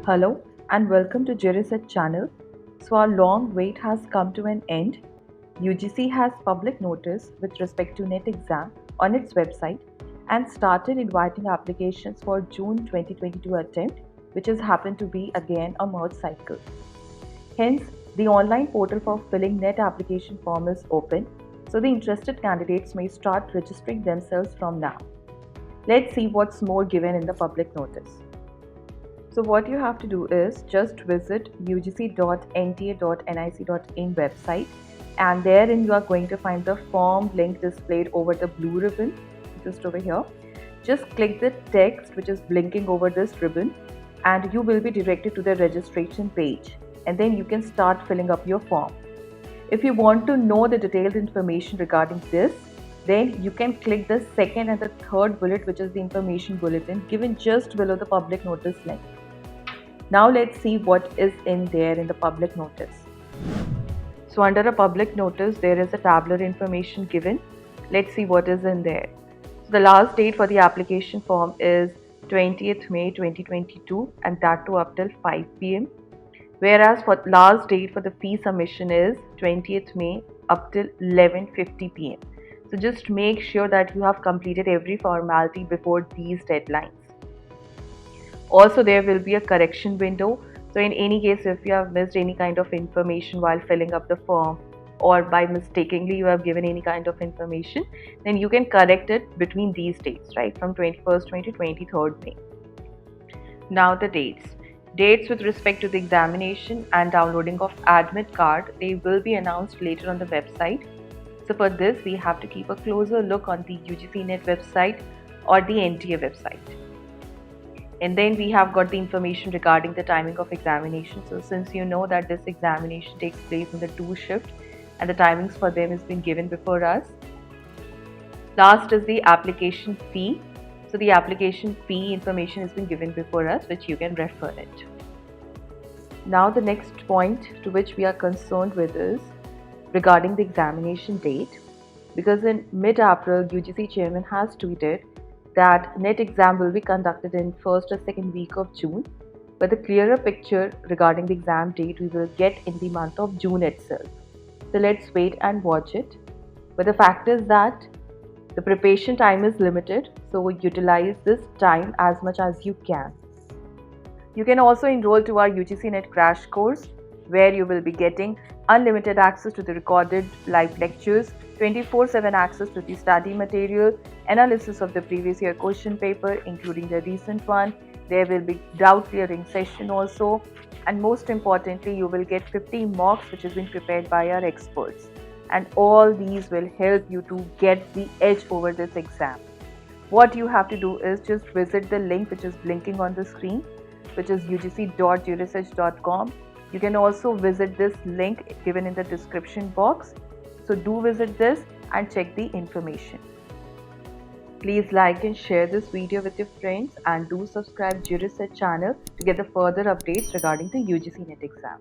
Hello and welcome to Jurisedge channel. So our long wait has come to an end. UGC has public notice with respect to NET exam on its website and started inviting applications for June 2022 attempt, which has happened to be again a merge cycle. Hence, the online portal for filling NET application form is open, so the interested candidates may start registering themselves from now. Let's see what's more given in the public notice. So what you have to do is just visit ugc.nta.nic.in website, and therein you are going to find the form link displayed over the blue ribbon just over here. Just click the text which is blinking over this ribbon and you will be directed to the registration page, and then you can start filling up your form. If you want to know the detailed information regarding this, then you can click the second and the third bullet, which is the information bulletin given just below the public notice link. Now let's see what is in there in the public notice. So under a public notice, there is a tabular information given. Let's see what is in there. So the last date for the application form is 20th May 2022, and that too up till 5 p.m. Whereas for last date for the fee submission is 20th May up till 11:50 p.m. So just make sure that you have completed every formality before these deadlines. Also, there will be a correction window. So in any case, if you have missed any kind of information while filling up the form, or by mistakenly you have given any kind of information, then you can correct it between these dates, right, from 21st May to 23rd May. Now the dates. Dates with respect to the examination and downloading of admit card, they will be announced later on the website. So for this, we have to keep a closer look on the UGC NET website or the NTA website. And then we have got the information regarding the timing of examination. So since you know that this examination takes place in the 2 shifts and the timings for them has been given before us. Last is the application fee. So the application fee information has been given before us, which you can refer it. Now the next point to which we are concerned with is regarding the examination date, because in mid-April UGC chairman has tweeted that NET exam will be conducted in first or second week of June, but the clearer picture regarding the exam date we will get in the month of June itself. So let's wait and watch it. But the fact is that the preparation time is limited, so utilize this time as much as you can. You can also enroll to our UGC NET Crash Course, where you will be getting unlimited access to the recorded live lectures, 24/7 access to the study material, analysis of the previous year question paper including the recent one. There will be doubt clearing session also, and most importantly you will get 50 mocks which has been prepared by our experts, and all these will help you to get the edge over this exam. What you have to do is just visit the link which is blinking on the screen, which is ugc.jurisedge.com. You can also visit this link given in the description box. So do visit this and check the information. Please like and share this video with your friends, and do subscribe Jurisedge channel to get the further updates regarding the UGC NET exam.